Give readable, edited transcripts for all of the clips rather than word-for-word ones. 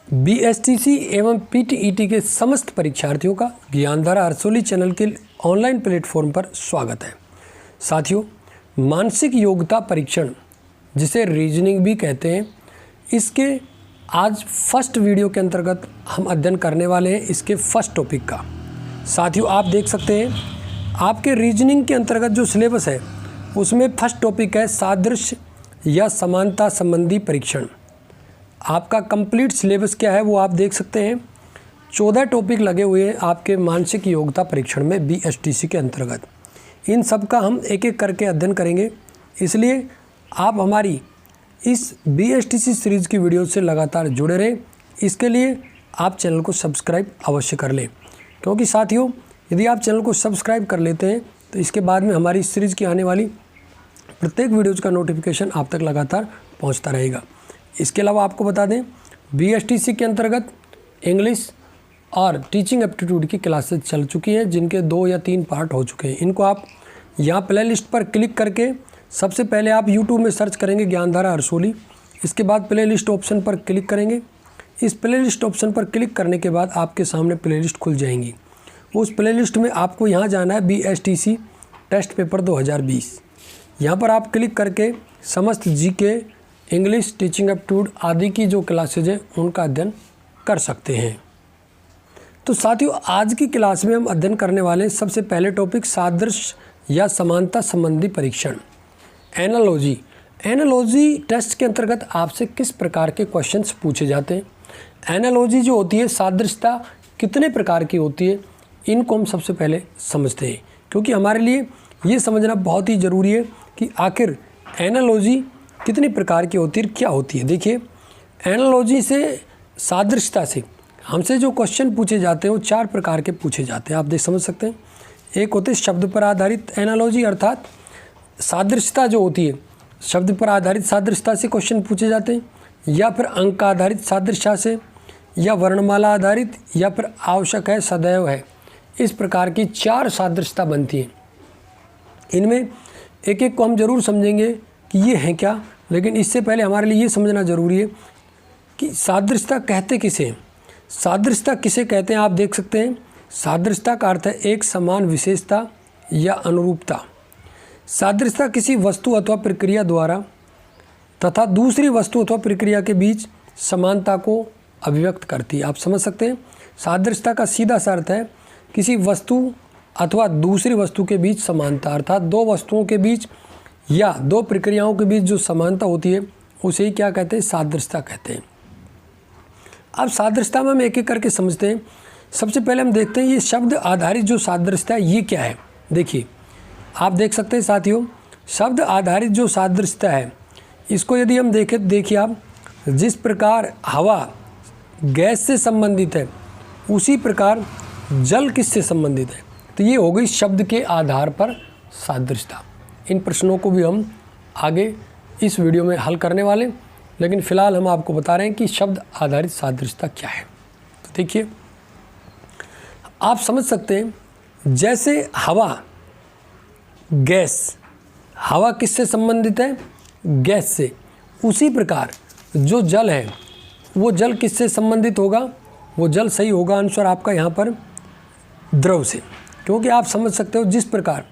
BSTC एवं PTET के समस्त परीक्षार्थियों का ज्ञानधारा अरसोली चैनल के ऑनलाइन प्लेटफॉर्म पर स्वागत है। साथियों, मानसिक योग्यता परीक्षण जिसे रीजनिंग भी कहते हैं, इसके आज फर्स्ट वीडियो के अंतर्गत हम अध्ययन करने वाले हैं इसके फर्स्ट टॉपिक का। साथियों, आप देख सकते हैं आपके रीजनिंग के अंतर्गत जो सिलेबस है उसमें फर्स्ट टॉपिक है सादृश्य या समानता संबंधी परीक्षण। आपका कंप्लीट सिलेबस क्या है वो आप देख सकते हैं। 14 टॉपिक लगे हुए हैं आपके मानसिक योग्यता परीक्षण में बीएसटीसी के अंतर्गत। इन सब का हम एक एक करके अध्ययन करेंगे, इसलिए आप हमारी इस बीएसटीसी सीरीज़ की वीडियो से लगातार जुड़े रहें। इसके लिए आप चैनल को सब्सक्राइब अवश्य कर लें, क्योंकि साथियों यदि आप चैनल को सब्सक्राइब कर लेते हैं तो इसके बाद में हमारी इस सीरीज़ की आने वाली प्रत्येक वीडियोज़ का नोटिफिकेशन आप तक लगातार पहुँचता रहेगा। इसके अलावा आपको बता दें, बीएसटीसी के अंतर्गत इंग्लिश और टीचिंग एप्टीट्यूड की क्लासेस चल चुकी हैं, जिनके 2 या 3 पार्ट हो चुके हैं। इनको आप यहाँ प्ले लिस्ट पर क्लिक करके सबसे पहले आप यूट्यूब में सर्च करेंगे ज्ञानधारा अरसोली। इसके बाद प्ले लिस्ट ऑप्शन पर क्लिक करेंगे। इस प्ले लिस्ट ऑप्शन पर क्लिक करने के बाद आपके सामने प्ले लिस्ट खुल जाएंगी। उस प्ले लिस्ट में आपको यहाँ जाना है बीएसटीसी टेस्ट पेपर 2020। यहाँ पर आप क्लिक करके समस्त जीके, इंग्लिश, टीचिंग एप्टीट्यूड आदि की जो क्लासेज हैं उनका अध्ययन कर सकते हैं। तो साथियों, आज की क्लास में हम अध्ययन करने वाले हैं सबसे पहले टॉपिक सादृश्य या समानता संबंधी परीक्षण, एनालॉजी। एनालॉजी टेस्ट के अंतर्गत आपसे किस प्रकार के क्वेश्चंस पूछे जाते हैं। एनालॉजी जो होती है, सादृश्यता कितने प्रकार की होती है, इनको हम सबसे पहले समझते हैं, क्योंकि हमारे लिए ये समझना बहुत ही ज़रूरी है कि आखिर एनालॉजी कितनी प्रकार की होती है, क्या होती है। देखिए, एनालॉजी से, सादृश्यता से हमसे जो क्वेश्चन पूछे जाते हैं वो 4 प्रकार के पूछे जाते हैं। आप देख समझ सकते हैं। एक होते हैं शब्द पर आधारित एनालॉजी, अर्थात सादृश्यता जो होती है शब्द पर आधारित सादृश्यता से क्वेश्चन पूछे जाते हैं, या फिर अंक आधारित सादृश्यता से, या वर्णमाला आधारित, या फिर आवश्यक है, सदैव है। इस प्रकार की 4 सादृश्यता बनती हैं। इनमें एक एक को हम जरूर समझेंगे कि ये है क्या, लेकिन इससे पहले हमारे लिए ये समझना ज़रूरी है कि सादृश्यता कहते किसे हैं। सादृश्यता किसे कहते हैं आप देख सकते हैं। सादृश्यता का अर्थ है एक समान विशेषता या अनुरूपता। सादृश्यता किसी वस्तु अथवा प्रक्रिया द्वारा तथा दूसरी वस्तु अथवा प्रक्रिया के बीच समानता को अभिव्यक्त करती है। आप समझ सकते हैं, सादृश्यता का सीधा सा अर्थ है किसी वस्तु अथवा दूसरी वस्तु के बीच समानता, अर्थात 2 वस्तुओं के बीच या 2 प्रक्रियाओं के बीच जो समानता होती है उसे ही क्या कहते हैं, सादृश्यता कहते हैं। अब सादृश्यता में हम एक एक करके समझते हैं। सबसे पहले हम देखते हैं ये शब्द आधारित जो सादृश्यता है ये क्या है। देखिए, आप देख सकते हैं साथियों, शब्द आधारित जो सादृश्यता है इसको यदि हम देखें, देखिए आप, जिस प्रकार हवा गैस से संबंधित है उसी प्रकार जल किससे संबंधित है, तो ये हो गई शब्द के आधार पर सादृश्यता। इन प्रश्नों को भी हम आगे इस वीडियो में हल करने वाले, लेकिन फ़िलहाल हम आपको बता रहे हैं कि शब्द आधारित सादृश्यता क्या है। तो देखिए, आप समझ सकते हैं, जैसे हवा गैस, हवा किससे संबंधित है, गैस से, उसी प्रकार जो जल है वो जल किससे संबंधित होगा, वो जल सही होगा आंसर आपका यहाँ पर द्रव से। क्योंकि आप समझ सकते हो जिस प्रकार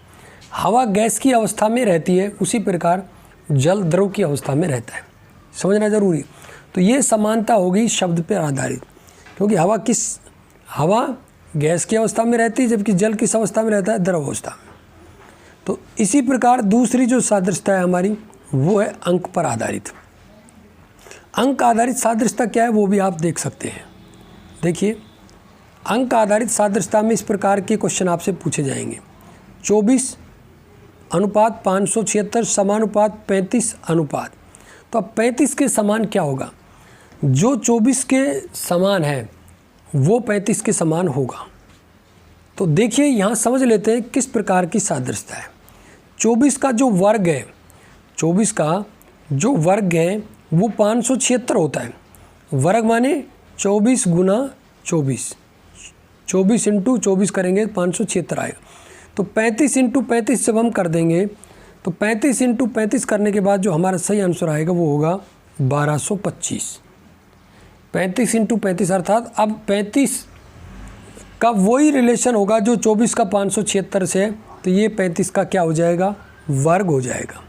हवा गैस की अवस्था में रहती है उसी प्रकार जल द्रव की अवस्था में रहता है। समझना जरूरी। तो ये समानता होगी शब्द पर आधारित, क्योंकि हवा गैस की अवस्था में रहती है जबकि जल किस अवस्था में रहता है, द्रव अवस्था में। तो इसी प्रकार दूसरी जो सादृश्यता है हमारी वो है अंक पर आधारित। अंक आधारित सादृश्यता क्या है वो भी आप देख सकते हैं। देखिए, अंक आधारित सादृश्यता में इस प्रकार के क्वेश्चन आपसे पूछे जाएंगे। 24:576 समानुपात 35 अनुपात। तो अब 35 के समान क्या होगा, जो 24 के समान है वो 35 के समान होगा। तो देखिए, यहाँ समझ लेते हैं किस प्रकार की सादृश्यता है। 24 का जो वर्ग है, 24 का जो वर्ग है वो 576 होता है। वर्ग माने 24 गुना 24, 24 इंटू 24 करेंगे 576 आएगा। तो 35 इंटू 35 जब हम कर देंगे तो 35 इंटू 35 करने के बाद जो हमारा सही आंसर आएगा वो होगा 1225। 35 इंटू 35 अर्थात अब 35 का वही रिलेशन होगा जो 24 का 576 से है, तो ये 35 का क्या हो जाएगा, वर्ग हो जाएगा।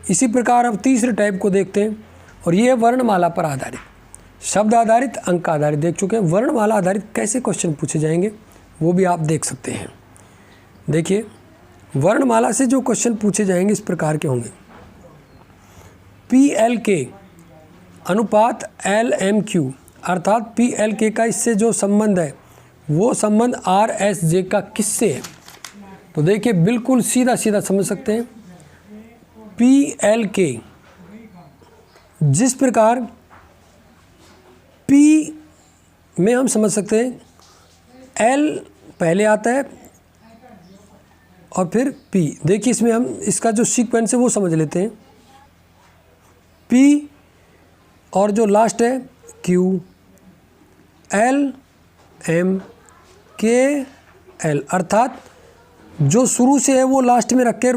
इसी प्रकार अब तीसरे टाइप को देखते हैं और ये है वर्णमाला पर आधारित। शब्द आधारित, अंक आधारित देख चुके हैं। वर्णमाला आधारित कैसे क्वेश्चन पूछे जाएंगे वो भी आप देख सकते हैं। देखिए, वर्णमाला से जो क्वेश्चन पूछे जाएंगे इस प्रकार के होंगे। PLK अनुपात LMQ अर्थात PLK का इससे जो संबंध है वो संबंध RSJ का किससे है। तो देखिए बिल्कुल सीधा सीधा समझ सकते हैं। PLK जिस प्रकार P में हम समझ सकते हैं L पहले आता है और फिर P। देखिए इसमें हम इसका जो सीक्वेंस है वो समझ लेते हैं। P और जो लास्ट है Q, L M K L अर्थात जो शुरू से है वो लास्ट में रख कर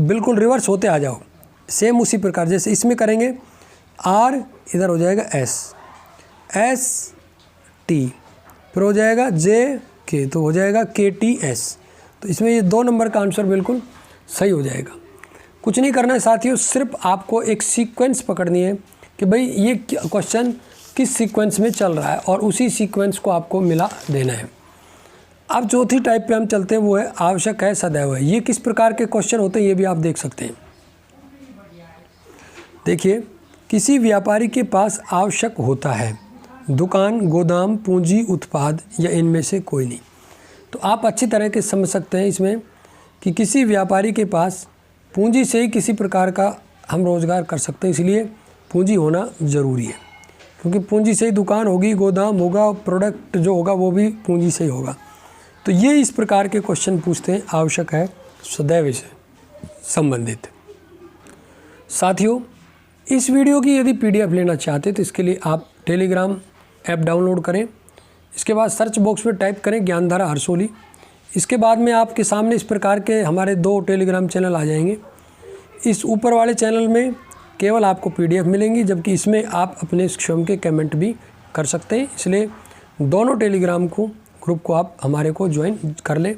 बिल्कुल रिवर्स होते आ जाओ। सेम उसी प्रकार जैसे इसमें करेंगे, R इधर हो जाएगा S, S T फिर हो जाएगा J K, तो हो जाएगा K T S। तो इसमें ये 2 नंबर का आंसर बिल्कुल सही हो जाएगा। कुछ नहीं करना है साथियों, सिर्फ आपको एक सीक्वेंस पकड़नी है कि भाई ये क्वेश्चन किस सीक्वेंस में चल रहा है और उसी सीक्वेंस को आपको मिला देना है। अब चौथी टाइप पे हम चलते हैं, वो है आवश्यक है सदैव है। ये किस प्रकार के क्वेश्चन होते हैं ये भी आप देख सकते हैं। देखिए, किसी व्यापारी के पास आवश्यक होता है दुकान, गोदाम, पूंजी, उत्पाद या इनमें से कोई नहीं। तो आप अच्छी तरह के समझ सकते हैं इसमें कि किसी व्यापारी के पास पूंजी से ही किसी प्रकार का हम रोज़गार कर सकते हैं, इसलिए पूंजी होना ज़रूरी है। क्योंकि पूंजी से ही दुकान होगी, गोदाम होगा, प्रोडक्ट जो होगा वो भी पूंजी से ही होगा। तो ये इस प्रकार के क्वेश्चन पूछते हैं आवश्यक है सदैव से संबंधित। साथियों, इस वीडियो की यदि PDF लेना चाहते तो इसके लिए आप टेलीग्राम ऐप डाउनलोड करें। इसके बाद सर्च बॉक्स में टाइप करें ज्ञानधारा हरसोली। इसके बाद में आपके सामने इस प्रकार के हमारे 2 टेलीग्राम चैनल आ जाएंगे। इस ऊपर वाले चैनल में केवल आपको PDF मिलेंगी, जबकि इसमें आप अपने स्वयं के कमेंट भी कर सकते हैं। इसलिए दोनों टेलीग्राम ग्रुप को आप हमारे को ज्वाइन कर लें।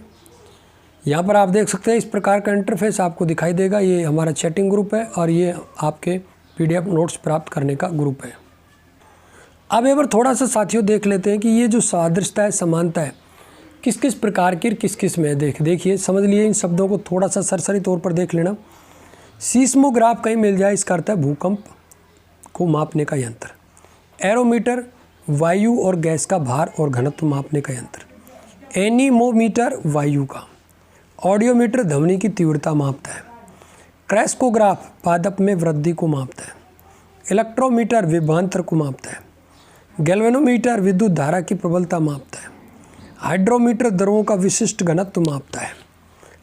यहाँ पर आप देख सकते हैं इस प्रकार का इंटरफेस आपको दिखाई देगा। ये हमारा चैटिंग ग्रुप है और ये आपके PDF नोट्स प्राप्त करने का ग्रुप है। अब एक बार थोड़ा सा साथियों देख लेते हैं कि ये जो सादृश्यता है, समानता है, किस किस प्रकार की किस किस में देखिए समझ लिए। इन शब्दों को थोड़ा सा सरसरी तौर पर देख लेना। सीस्मोग्राफ कहीं मिल जाए, इसका अर्थ है भूकंप को मापने का यंत्र। एरोमीटर वायु और गैस का भार और घनत्व मापने का यंत्र। एनीमोमीटर वायु का। ऑडियोमीटर ध्वनि की तीव्रता मापता है। क्रेस्कोग्राफ पादप में वृद्धि को मापता है। इलेक्ट्रोमीटर विभवांतर को मापता है। गैल्वेनोमीटर विद्युत धारा की प्रबलता मापता है। हाइड्रोमीटर द्रवों का विशिष्ट घनत्व मापता है।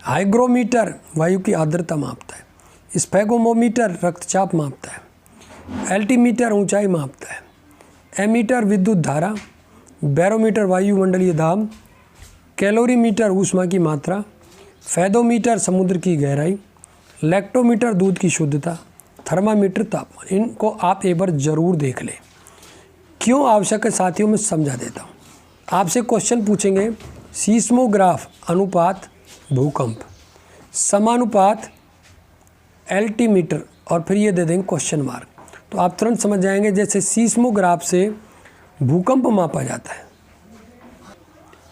हाइग्रोमीटर वायु की आर्द्रता मापता है। स्फेगोमोमीटर रक्तचाप मापता है। एल्टीमीटर ऊंचाई मापता है। एमीटर विद्युत धारा। बैरोमीटर वायुमंडलीय दाब। कैलोरीमीटर ऊष्मा की मात्रा। फेदोमीटर समुद्र की गहराई। लैक्टोमीटर दूध की शुद्धता। थर्मामीटर तापमान। इनको आप एक बार ज़रूर देख लें। क्यों आवश्यक है साथियों, मैं समझा देता हूँ। आपसे क्वेश्चन पूछेंगे सीस्मोग्राफ अनुपात भूकंप, समानुपात एल्टीमीटर और फिर ये दे देंगे क्वेश्चन मार्क। तो आप तुरंत समझ जाएंगे जैसे सीस्मोग्राफ से भूकंप मापा जाता है,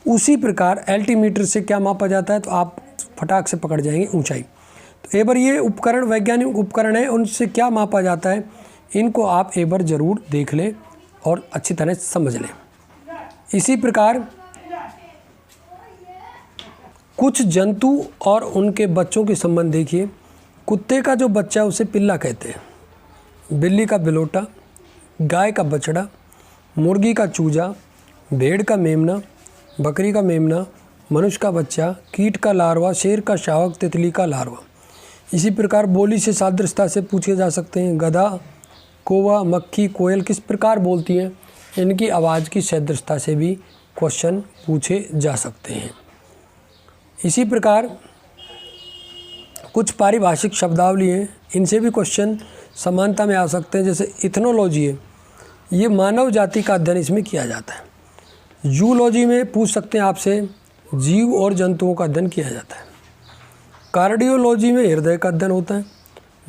उसी प्रकार एल्टीमीटर से क्या मापा जाता है, तो आप फटाक से पकड़ जाएंगे ऊंचाई। तो एक बार ये उपकरण वैज्ञानिक उपकरण है, उनसे क्या मापा जाता है इनको आप एक बार ज़रूर देख लें और अच्छी तरह समझ लें। इसी प्रकार कुछ जंतु और उनके बच्चों के संबंध देखिए। कुत्ते का जो बच्चा है उसे पिल्ला कहते हैं। बिल्ली का बिलोटा, गाय का बछड़ा, मुर्गी का चूजा, भेड़ का मेमना, बकरी का मेमना, मनुष्य का बच्चा, कीट का लार्वा, शेर का शावक, तितली का लार्वा। इसी प्रकार बोली से सादृश्यता से पूछे जा सकते हैं। गधा, कौवा, मक्खी, कोयल किस प्रकार बोलती हैं, इनकी आवाज़ की सदृशता से भी क्वेश्चन पूछे जा सकते हैं। इसी प्रकार कुछ पारिभाषिक शब्दावली हैं, इनसे भी क्वेश्चन समानता में आ सकते हैं। जैसे इथनोलॉजी है, ये मानव जाति का अध्ययन इसमें किया जाता है। जूलॉजी में पूछ सकते हैं आपसे, जीव और जंतुओं का अध्ययन किया जाता है। कार्डियोलॉजी में हृदय का अध्ययन होता है।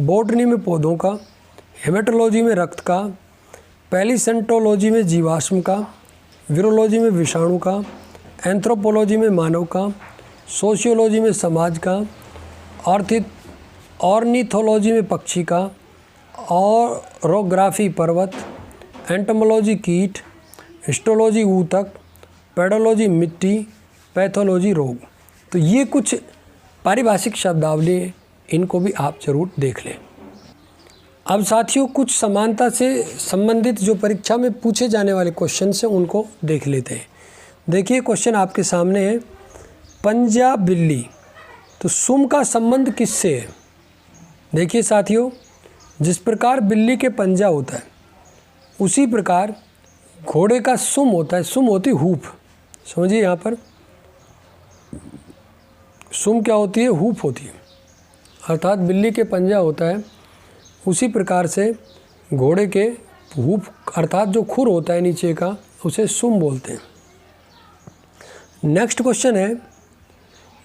बॉटनी में पौधों का, हेमेटोलॉजी में रक्त का, पैलिसेंटोलॉजी में जीवाश्म का, वीरोलॉजी में विषाणु का, एंथ्रोपोलॉजी में मानव का, सोशियोलॉजी में समाज का, ऑर्निथोलॉजी में पक्षी का, ऑरोग्राफी पर्वत, एंटोमोलॉजी कीट, हिस्टोलॉजी ऊतक, पेडोलॉजी मिट्टी, पैथोलॉजी रोग। तो ये कुछ पारिभाषिक शब्दावली, इनको भी आप जरूर देख लें। अब साथियों कुछ समानता से संबंधित जो परीक्षा में पूछे जाने वाले क्वेश्चन हैं उनको देख लेते हैं। देखिए क्वेश्चन आपके सामने है, पंजा बिल्ली, तो सुम का संबंध किससे है? देखिए साथियों, जिस प्रकार बिल्ली के पंजा होता है उसी प्रकार घोड़े का सुम होता है। सुम होती है हूफ, समझिए यहाँ पर सुम क्या होती है? हूफ होती है। अर्थात बिल्ली के पंजा होता है उसी प्रकार से घोड़े के हूफ अर्थात जो खुर होता है नीचे का उसे सुम बोलते हैं। नेक्स्ट क्वेश्चन है,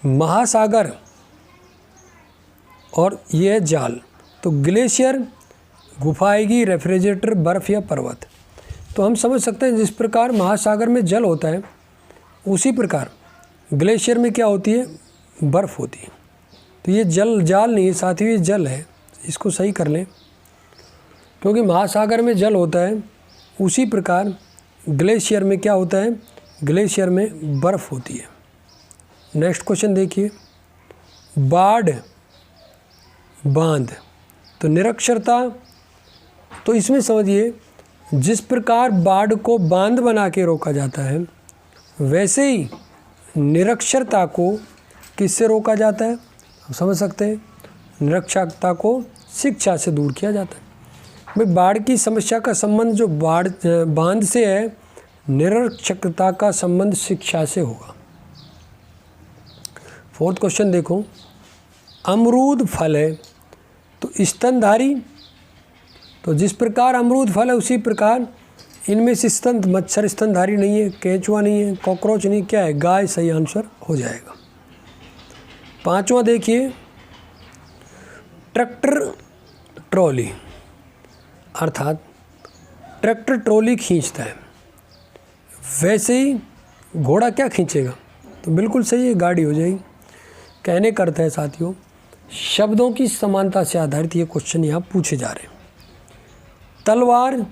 महासागर और ये है जाल, तो ग्लेशियर, गुफा आएगी, रेफ्रिजरेटर, बर्फ़ या पर्वत। तो हम समझ सकते हैं जिस प्रकार महासागर में जल होता है उसी प्रकार ग्लेशियर में क्या होती है? बर्फ़ होती है। तो ये जाल नहीं है साथियों, ये जल है, इसको सही कर लें, क्योंकि महासागर में जल होता है उसी प्रकार ग्लेशियर में क्या होता है? ग्लेशियर में बर्फ़ होती है। नेक्स्ट क्वेश्चन देखिए, बाढ़, बांध, तो निरक्षरता, तो इसमें समझिए जिस प्रकार बाढ़ को बांध बना के रोका जाता है वैसे ही निरक्षरता को किससे रोका जाता है? हम समझ सकते हैं निरक्षरता को शिक्षा से दूर किया जाता है। भाई बाढ़ की समस्या का संबंध जो बांध से है, निरक्षरता का संबंध शिक्षा से होगा। फोर्थ क्वेश्चन देखो, अमरूद फल है तो स्तनधारी, तो जिस प्रकार अमरूद फल है उसी प्रकार इनमें से स्तन, मच्छर स्तनधारी नहीं है, केंचुआ नहीं है, कॉकरोच नहीं, क्या है? गाय सही आंसर हो जाएगा। पांचवा देखिए, ट्रैक्टर ट्रॉली, अर्थात ट्रैक्टर ट्रॉली खींचता है वैसे ही घोड़ा क्या खींचेगा? तो बिल्कुल सही है, गाड़ी हो जाएगी। कहने करते हैं साथियों, शब्दों की समानता से आधारित ये क्वेश्चन यहाँ पूछे जा रहे हैं। तलवार,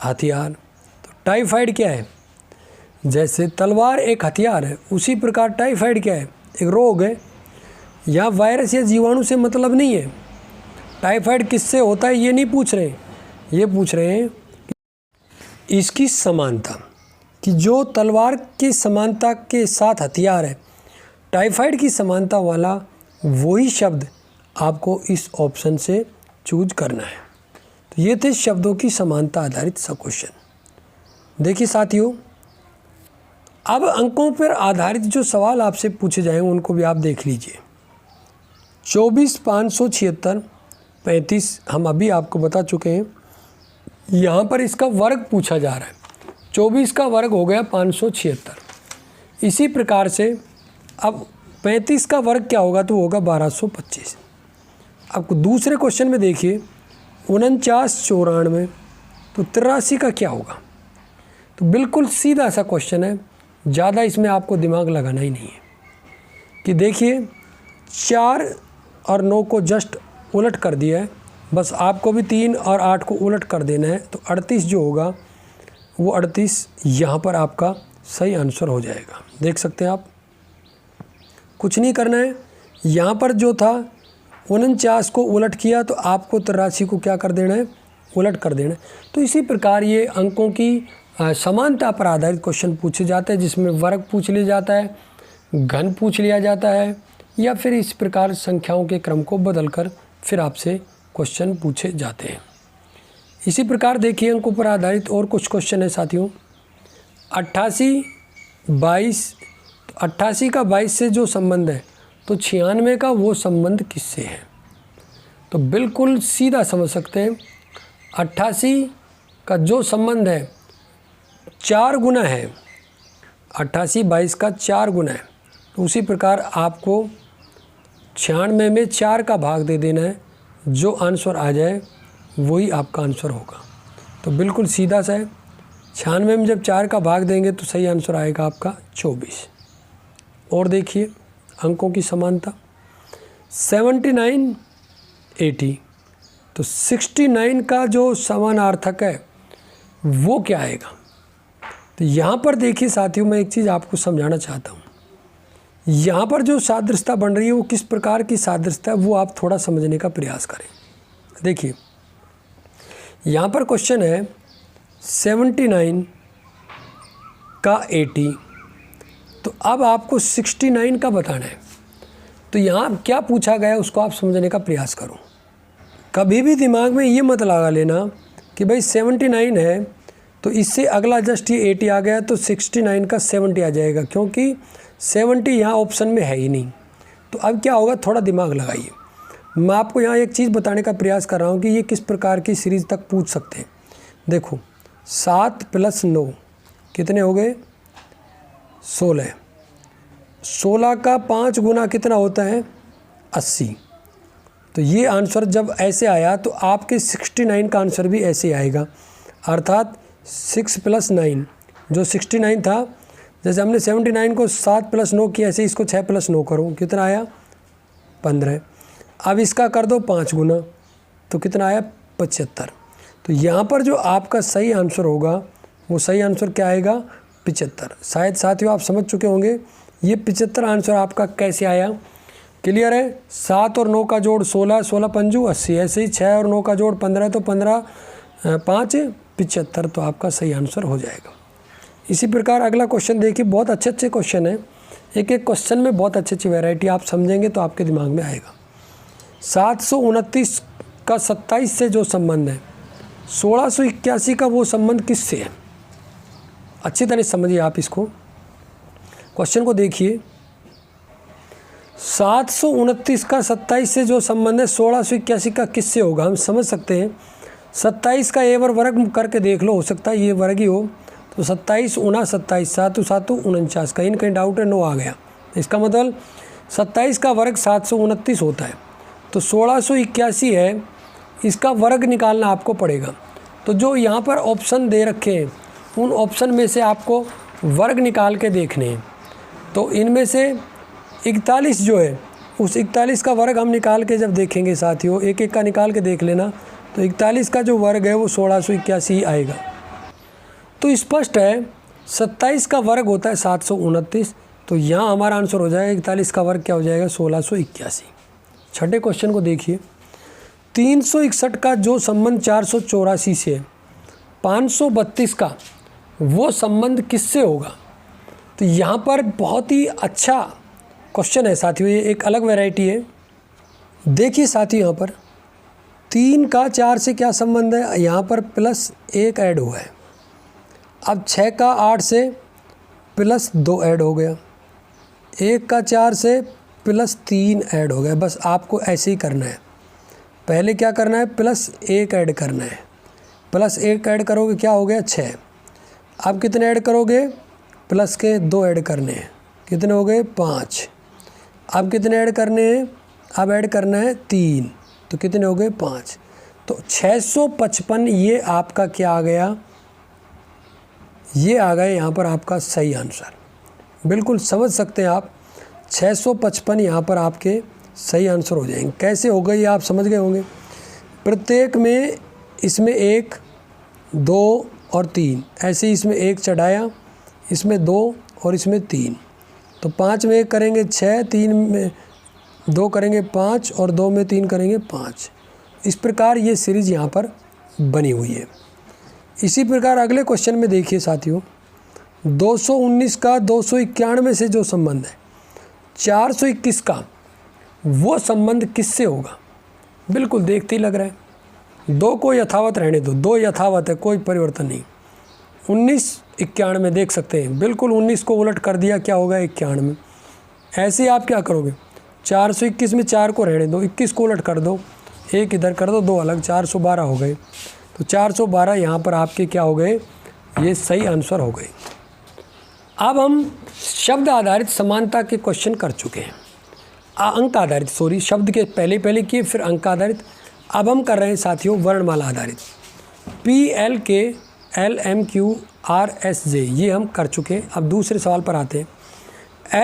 हथियार, तो टाइफाइड क्या है? जैसे तलवार एक हथियार है उसी प्रकार टाइफाइड क्या है? एक रोग है। यहाँ वायरस या जीवाणु से मतलब नहीं है। टाइफाइड किससे होता है ये नहीं पूछ रहे हैं, ये पूछ रहे हैं इसकी समानता, कि जो तलवार की समानता के साथ हथियार है, टाइफाइड की समानता वाला वही शब्द आपको इस ऑप्शन से चूज करना है। तो ये थे शब्दों की समानता आधारित सब क्वेश्चन। देखिए साथियों, अब अंकों पर आधारित जो सवाल आपसे पूछे जाएंगे उनको भी आप देख लीजिए। 24, 576, 35 हम अभी आपको बता चुके हैं। यहाँ पर इसका वर्ग पूछा जा रहा है। 24 का वर्ग हो गया 576। इसी प्रकार से अब 35 का वर्ग क्या होगा? तो होगा 1225। अब दूसरे क्वेश्चन में देखिए, 49, 94, तो 83 का क्या होगा? तो बिल्कुल सीधा सा क्वेश्चन है, ज़्यादा इसमें आपको दिमाग लगाना ही नहीं है। कि देखिए 4 और 9 को जस्ट उलट कर दिया है, बस आपको भी 3 और 8 को उलट कर देना है। तो 38 जो होगा वो 38 यहाँ पर आपका सही आंसर हो जाएगा। देख सकते हैं आप, कुछ नहीं करना है। यहाँ पर जो था 49 को उलट किया तो आपको 83 को क्या कर देना है? उलट कर देना है। तो इसी प्रकार ये अंकों की समानता पर आधारित क्वेश्चन पूछे जाते हैं, जिसमें वर्ग पूछ लिया जाता है, घन पूछ लिया जाता है, या फिर इस प्रकार संख्याओं के क्रम को बदलकर फिर आपसे क्वेश्चन पूछे जाते हैं। इसी प्रकार देखिए अंकों पर आधारित और कुछ क्वेश्चन है साथियों। 88, 22, 88 का 22 से जो संबंध है तो 96 का वो संबंध किससे है? तो बिल्कुल सीधा समझ सकते हैं। 88 का जो संबंध है 4 गुना है, 88 22 का 4 गुना है, तो उसी प्रकार आपको 96 में 4 का भाग दे देना है, जो आंसर आ जाए वही आपका आंसर होगा। तो बिल्कुल सीधा सा है, 96 में जब 4 का भाग देंगे तो सही आंसर आएगा आपका 24। और देखिए अंकों की समानता, 79 80, तो 69 का जो समानार्थक है वो क्या आएगा। तो यहाँ पर देखिए साथियों, मैं एक चीज़ आपको समझाना चाहता हूँ। यहाँ पर जो सादृश्यता बन रही है वो किस प्रकार की सादृश्यता है वो आप थोड़ा समझने का प्रयास करें। देखिए यहाँ पर क्वेश्चन है 79 का 80, तो अब आपको 69 का बताना है। तो यहाँ क्या पूछा गया है उसको आप समझने का प्रयास करो। कभी भी दिमाग में ये मत लगा लेना कि भाई 79 है तो इससे अगला जस्ट ये 80 आ गया तो 69 का 70 आ जाएगा, क्योंकि 70 यहाँ ऑप्शन में है ही नहीं। तो अब क्या होगा, थोड़ा दिमाग लगाइए। मैं आपको यहाँ एक चीज़ बताने का प्रयास कर रहा हूँ कि ये किस प्रकार की सीरीज़ तक पूछ सकते हैं। देखो 7 + 9 कितने हो गए, 16। 16 का 5 गुना कितना होता है, 80। तो ये आंसर जब ऐसे आया तो आपके 69 का आंसर भी ऐसे आएगा, अर्थात 6 + 9 जो 69 था। जैसे हमने 79 को 7 + 9 किया, ऐसे इसको 6 + 9 करो, कितना आया 15। अब इसका कर दो 5 गुना तो कितना आया 75। तो यहाँ पर जो आपका सही आंसर होगा वो सही आंसर क्या आएगा, 75। शायद साथियों आप समझ चुके होंगे ये 75 आंसर आपका कैसे आया। क्लियर है। 7 और 9 का जोड़ 16, 16 पंजू 80, ऐसे ही 6 और 9 का जोड़ 15, तो 15 5 75, तो आपका सही आंसर हो जाएगा। इसी प्रकार अगला क्वेश्चन देखिए, बहुत अच्छे क्वेश्चन है। एक एक क्वेश्चन में बहुत अच्छी वैरायटी आप समझेंगे तो आपके दिमाग में आएगा। 729 का 27 से जो संबंध है, 1681 का वो संबंध किससे है। अच्छी तरह समझिए आप इसको, क्वेश्चन को देखिए। 729 का 27 से जो संबंध है 1681 का किससे होगा, हम समझ सकते हैं। 27 का एक बार वर्ग करके देख लो, हो सकता है ये वर्ग ही हो। तो 27 × 27, 7 7 49, कहीं ना कहीं डाउट है, 9 आ गया। इसका मतलब 27 का वर्ग 729 होता है, तो 1681 है, इसका वर्ग निकालना आपको पड़ेगा। तो जो यहाँ पर ऑप्शन दे रखे हैं उन ऑप्शन में से आपको वर्ग निकाल के देखने हैं। तो इनमें से 41 जो है, उस 41 का वर्ग हम निकाल के जब देखेंगे साथियों, एक एक का निकाल के देख लेना, तो 41 का जो वर्ग है वो 1681 ही आएगा। तो स्पष्ट है 27 का वर्ग होता है 729, तो यहाँ हमारा आंसर हो जाएगा 41 का वर्ग क्या हो जाएगा, 1681। छठे क्वेश्चन को देखिए। 361 का जो संबंध 484 से है, 532 का वो संबंध किससे होगा। तो यहाँ पर बहुत ही अच्छा क्वेश्चन है साथियों, ये एक अलग वैरायटी है। देखिए साथियों, यहाँ पर 3 का 4 से क्या संबंध है, यहाँ पर +1 ऐड हुआ है। अब 6 का 8 से +2 ऐड हो गया, 1 का 4 से +3 ऐड हो गया। बस आपको ऐसे ही करना है। पहले क्या करना है, +1 ऐड करना है। +1 ऐड करोगे क्या हो गया, 6। अब कितने ऐड करोगे, प्लस के 2 ऐड करने हैं, कितने हो गए, 5। अब कितने ऐड करने हैं, अब ऐड करना है 3, तो कितने हो गए, 5। तो 655 ये आपका क्या आ गया, ये आ गया यहाँ पर आपका सही आंसर। बिल्कुल समझ सकते हैं आप, 655 यहाँ पर आपके सही आंसर हो जाएंगे। कैसे हो गए ये आप समझ गए होंगे। प्रत्येक में इसमें 1 2 और 3, ऐसे ही इसमें 1 चढ़ाया, इसमें 2 और इसमें 3, तो 5 में 1 करेंगे 6, 3 में 2 करेंगे 5 और 2 में 3 करेंगे 5। इस प्रकार ये सीरीज़ यहाँ पर बनी हुई है। इसी प्रकार अगले क्वेश्चन में देखिए साथियों, 219 का 291 से जो संबंध है, 421 का वो संबंध किससे होगा। बिल्कुल देखते ही लग रहा है, 2 को यथावत रहने दो, 2 यथावत है, कोई परिवर्तन नहीं। 19 91 देख सकते हैं, बिल्कुल 19 को उलट कर दिया, क्या होगा 91। ऐसे आप क्या करोगे, 421 में 4 को रहने दो, 21 को उलट कर दो, 1 इधर कर दो, 2 अलग, 412 हो गए। तो 412 यहाँ पर आपके क्या हो गए, ये सही आंसर हो गए। अब हम शब्द आधारित समानता के क्वेश्चन कर चुके हैं, अंक आधारित, सॉरी, शब्द के पहले किए फिर अंक आधारित। अब हम कर रहे हैं साथियों वर्णमाला आधारित। PLK LMQ RSJ ये हम कर चुके हैं। अब दूसरे सवाल पर आते हैं।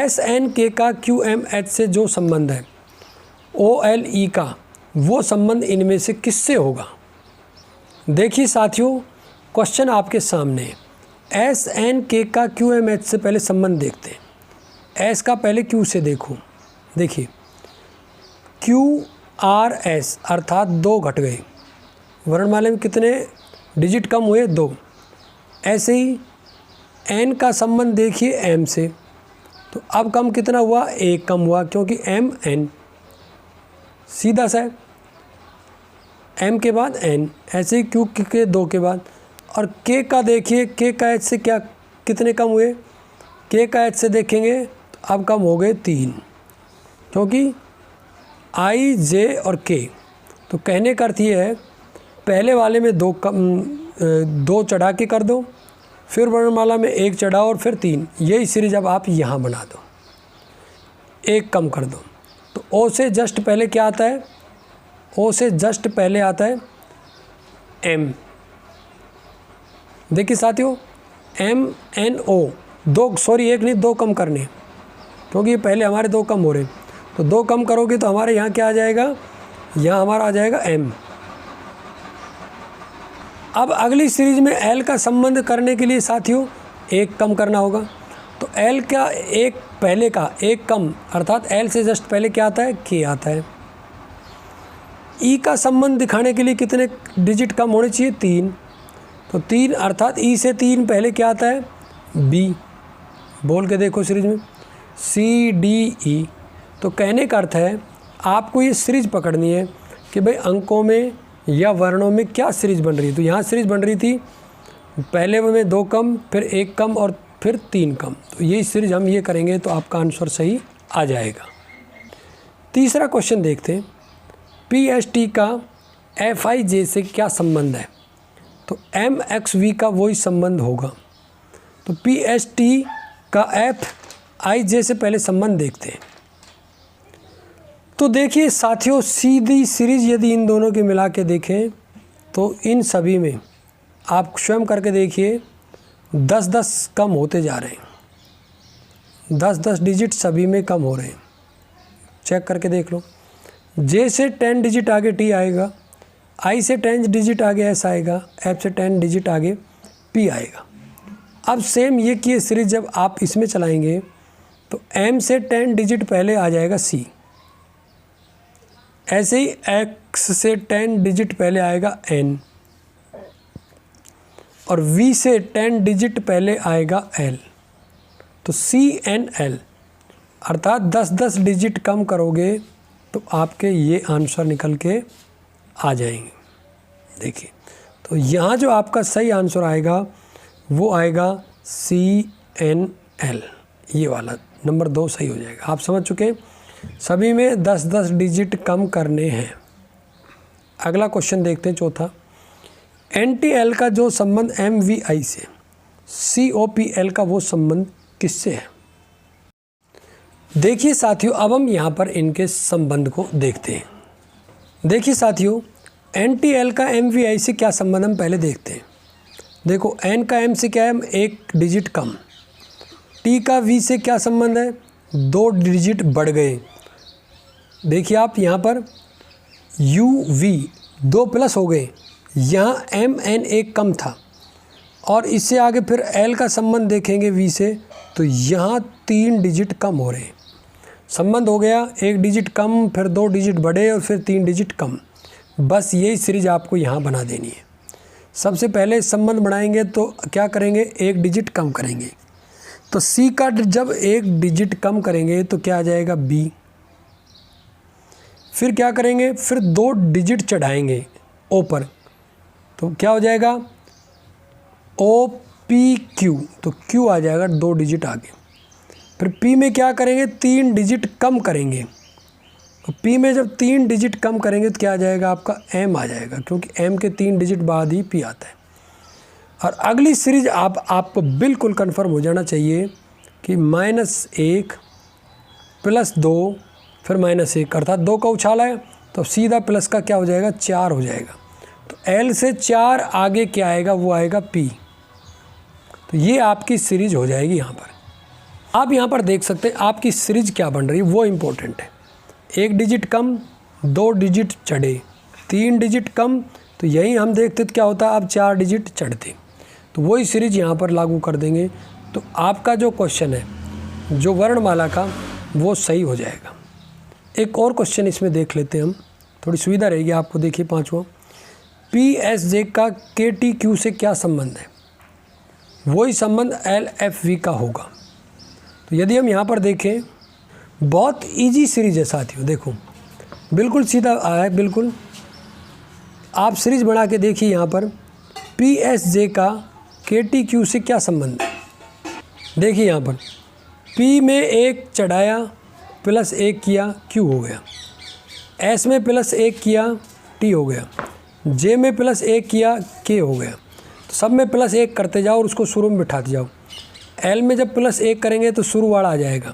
SNK का QMH से जो संबंध है, OLE का वो संबंध इनमें से किससे होगा? देखिए साथियों, क्वेश्चन आपके सामने है। SNK का QMH से पहले संबंध देखते हैं। S का पहले Q से देखो, देखिए QRS अर्थात 2 घट गए, वर्णमाला में कितने डिजिट कम हुए, 2। ऐसे ही N का संबंध देखिए M से, तो अब कम कितना हुआ, 1 कम हुआ, क्योंकि MN सीधा सा है, M के बाद N, ऐसे ही Q के 2 के बाद। और K का देखिए, K का H से क्या कितने कम हुए, K का H से देखेंगे तो अब कम हो गए 3, क्योंकि I J और K। तो कहने का अर्थ ये है, पहले वाले में 2 चढ़ा के कर दो, फिर वर्णमाला में 1 चढ़ाओ और फिर 3, यही सीरीज अब आप यहाँ बना दो, 1 कम कर दो। तो O से जस्ट पहले क्या आता है, O से जस्ट पहले आता है M। देखिए साथियों, MNO 2, सॉरी 1 नहीं 2 कम करने, क्योंकि ये पहले हमारे 2 कम हो रहे हैं। तो 2 कम करोगे तो हमारे यहाँ क्या आ जाएगा, यहाँ हमारा आ जाएगा M। अब अगली सीरीज में L का संबंध करने के लिए साथियों 1 कम करना होगा। तो L का 1 पहले का 1 कम, अर्थात L से जस्ट पहले क्या आता है, K आता है। E का संबंध दिखाने के लिए कितने डिजिट कम होने चाहिए, 3। तो 3 अर्थात E से 3 पहले क्या आता है, B। बोल के देखो सीरीज में CDE। तो कहने का अर्थ है आपको ये सीरीज पकड़नी है कि भाई अंकों में या वर्णों में क्या सीरीज बन रही है। तो यहाँ सीरीज बन रही थी, पहले में 2 कम, फिर 1 कम और फिर 3 कम। तो यही सीरीज हम ये करेंगे तो आपका आंसर सही आ जाएगा। तीसरा क्वेश्चन देखते हैं। PST का FIJ से क्या संबंध है? तो MXV का वही संबंध होगा। तो PST का FIJ से पहले संबंध देखते हैं। तो देखिए साथियों, सीधी सीरीज यदि इन दोनों के मिला के देखें तो इन सभी में आप स्वयं करके देखिए 10-10 कम होते जा रहे हैं, 10-10 डिजिट सभी में कम हो रहे हैं। चेक करके देख लो, J से 10 डिजिट आगे T आएगा, I से 10 डिजिट आगे S आएगा, F से 10 डिजिट आगे P आएगा। अब सेम ये की सीरीज जब आप इसमें चलाएंगे तो M से 10 डिजिट पहले आ जाएगा C, ऐसे ही X से 10 डिजिट पहले आएगा N, और V से 10 डिजिट पहले आएगा L। तो CNL अर्थात 10-10 डिजिट कम करोगे तो आपके ये आंसर निकल के आ जाएंगे। देखिए, तो यहाँ जो आपका सही आंसर आएगा वो आएगा CNL, ये वाला नंबर 2 सही हो जाएगा। आप समझ चुके हैं, सभी में 10-10 डिजिट कम करने हैं। अगला क्वेश्चन देखते हैं, चौथा। NTL का जो संबंध MVI से, COPL का वो संबंध किससे है? देखिए साथियों, अब हम यहाँ पर इनके संबंध को देखते हैं। देखिए साथियों, NTL का MVI से क्या संबंध हम पहले देखते हैं। देखो, N का M से क्या है, 1 डिजिट कम। T का V से क्या संबंध है, 2 डिजिट बढ़ गए। देखिए आप यहाँ पर UV 2 प्लस हो गए, यहाँ MN 1 कम था, और इससे आगे फिर L का संबंध देखेंगे V से, तो यहाँ 3 डिजिट कम हो रहे हैं। संबंध हो गया, 1 डिजिट कम, फिर 2 डिजिट बढ़े और फिर 3 डिजिट कम। बस यही सीरीज आपको यहाँ बना देनी है। सबसे पहले संबंध बनाएंगे तो क्या करेंगे, 1 डिजिट कम करेंगे। तो C का जब 1 डिजिट कम करेंगे तो क्या आ जाएगा, B। फिर क्या करेंगे, फिर 2 डिजिट चढ़ाएंगे O पर, तो क्या हो जाएगा, OPQ, तो Q आ जाएगा 2 डिजिट आगे। फिर P में क्या करेंगे, 3 डिजिट कम करेंगे, तो P में जब 3 डिजिट कम करेंगे तो क्या आ जाएगा आपका M आ जाएगा, क्योंकि M के 3 डिजिट बाद ही P आता है। और अगली सीरीज आपको बिल्कुल कंफर्म हो जाना चाहिए कि -1 + 2 फिर -1 अर्थात 2 का उछाल है तो सीधा प्लस का क्या हो जाएगा 4 हो जाएगा। तो L से 4 आगे क्या आएगा, वो आएगा P। तो ये आपकी सीरीज हो जाएगी। यहाँ पर आप यहाँ पर देख सकते हैं आपकी सीरीज क्या बन रही है, वो इम्पोर्टेंट है। 1 डिजिट कम, 2 डिजिट चढ़े, 3 डिजिट कम, तो यही हम देखते तो क्या होता, अब 4 डिजिट चढ़ते, तो वही सीरीज यहाँ पर लागू कर देंगे। तो आपका जो क्वेश्चन है जो वर्णमाला का, वो सही हो जाएगा। एक और क्वेश्चन इसमें देख लेते हैं हम, थोड़ी सुविधा रहेगी आपको। देखिए 5वां, PSJ का KTQ से क्या संबंध है, वही संबंध LFV का होगा। तो यदि हम यहाँ पर देखें, बहुत इजी सीरीज है साथियों, देखो बिल्कुल सीधा आया है, बिल्कुल आप सीरीज बना के देखिए। यहाँ पर PSJ का KTQ से क्या संबंध है, देखिए यहाँ पर P में 1 चढ़ाया +1 किया Q हो गया, S में +1 किया T हो गया, J में +1 किया K हो गया। तो सब में +1 करते जाओ और उसको शुरू में बिठाते जाओ। L में जब +1 करेंगे तो शुरू वाला आ जाएगा,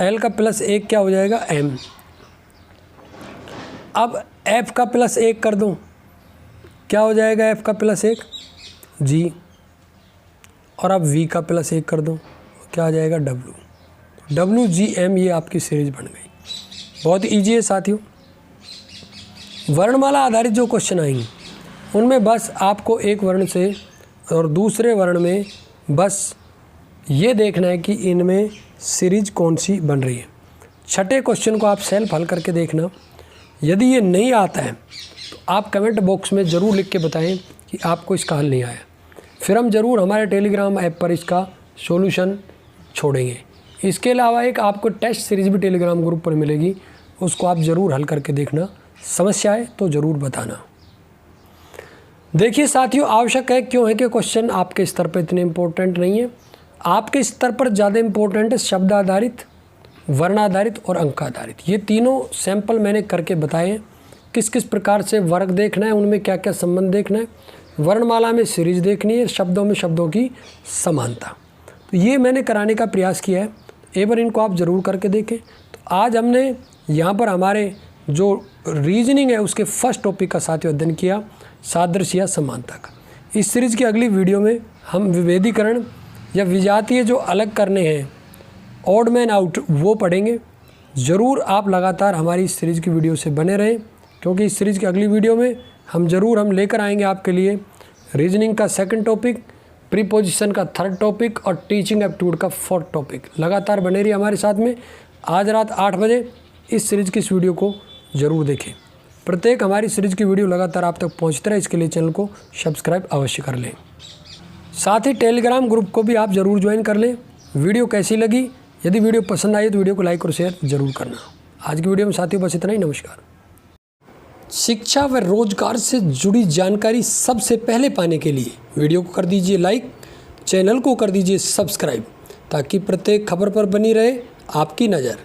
L का +1 क्या हो जाएगा M। अब F का +1 कर दूँ, क्या हो जाएगा F का +1 G, और अब V का +1 कर दूँ, क्या आ जाएगा WGM। ये आपकी सीरीज बन गई। बहुत ईजी है साथियों। वर्णमाला आधारित जो क्वेश्चन आएंगे उनमें बस आपको एक वर्ण से और दूसरे वर्ण में बस ये देखना है कि इनमें सीरीज कौन सी बन रही है। छठे क्वेश्चन को आप सेल्फ हल करके देखना। यदि ये नहीं आता है तो आप कमेंट बॉक्स में ज़रूर लिख के बताएं कि आपको इसका हल नहीं आया, फिर हम ज़रूर हमारे टेलीग्राम ऐप पर इसका सॉल्यूशन छोड़ेंगे। इसके अलावा एक आपको टेस्ट सीरीज़ भी टेलीग्राम ग्रुप पर मिलेगी, उसको आप ज़रूर हल करके देखना। समस्या है तो ज़रूर बताना। देखिए साथियों, आवश्यक है क्यों है कि क्वेश्चन आपके स्तर पर इतने इम्पोर्टेंट नहीं है। आपके स्तर पर ज़्यादा इम्पोर्टेंट है शब्द आधारित, वर्ण आधारित और अंक आधारित। ये तीनों सैंपल मैंने करके बताए हैं, किस किस प्रकार से वर्ग देखना है, उनमें क्या क्या संबंध देखना है, वर्णमाला में सीरीज देखनी है, शब्दों में शब्दों की समानता। तो ये मैंने कराने का प्रयास किया है, एक बार इनको आप ज़रूर करके देखें। तो आज हमने यहाँ पर हमारे जो रीजनिंग है उसके फर्स्ट टॉपिक का साथियों अध्ययन किया, सादृश्य या समानता का। इस सीरीज़ की अगली वीडियो में हम विभेदीकरण या विजातीय जो अलग करने हैं, ऑड मैन आउट, वो पढ़ेंगे। ज़रूर आप लगातार हमारी इस सीरीज़ की वीडियो से बने रहें, क्योंकि इस सीरीज़ की अगली वीडियो में हम लेकर आएंगे आपके लिए रीजनिंग का सेकंड टॉपिक, प्रीपोजिशन का थर्ड टॉपिक और टीचिंग एप्टीट्यूड का फोर्थ टॉपिक। लगातार बने रहिए हमारे साथ में। आज रात 8 बजे इस सीरीज़ की इस वीडियो को ज़रूर देखें। प्रत्येक हमारी सीरीज़ की वीडियो लगातार आप तक पहुँचते रहे, इसके लिए चैनल को सब्सक्राइब अवश्य कर लें। साथ ही टेलीग्राम ग्रुप को भी आप ज़रूर ज्वाइन कर लें। वीडियो कैसी लगी, यदि वीडियो पसंद आई तो वीडियो को लाइक और शेयर ज़रूर करना। आज की वीडियो में साथियों बस इतना ही। नमस्कार। शिक्षा व रोजगार से जुड़ी जानकारी सबसे पहले पाने के लिए वीडियो को कर दीजिए लाइक, चैनल को कर दीजिए सब्सक्राइब, ताकि प्रत्येक खबर पर बनी रहे आपकी नज़र।